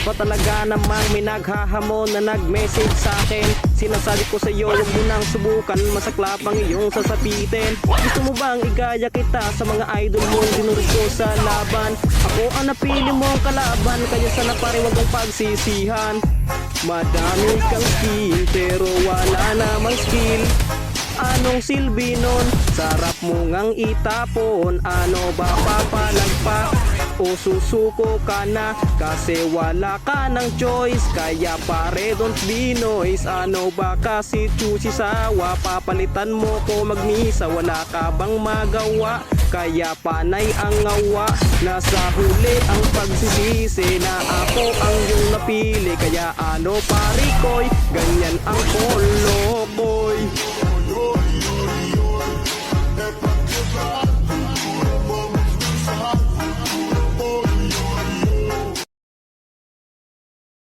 Ako talaga namang may naghahamon na nag-message sa akin. Sinasabi ko sa iyo, huwag mo nang subukan, masaklap ang iyong sasapitin. Gusto mo bang igaya kita sa mga idol mong dinurog ko sa laban? Ako ang napili mong kalaban, kaya sana pare huwag mong pagsisihan. Madami kang skill pero wala namang skill. Anong silbi nun? Sarap mo ngang itapon. Ano ba papalag pa? O susuko ka na kasi wala ka ng choice. Kaya pare don't be noise. Ano ba kasi choosy sawa? Papalitan mo ko magmisa. Wala ka bang magawa? Kaya panay ang ngawa. Nasa huli ang pagsisisi na ako ang iyong napili. Kaya ano pare koy, ganyan ang polo koy.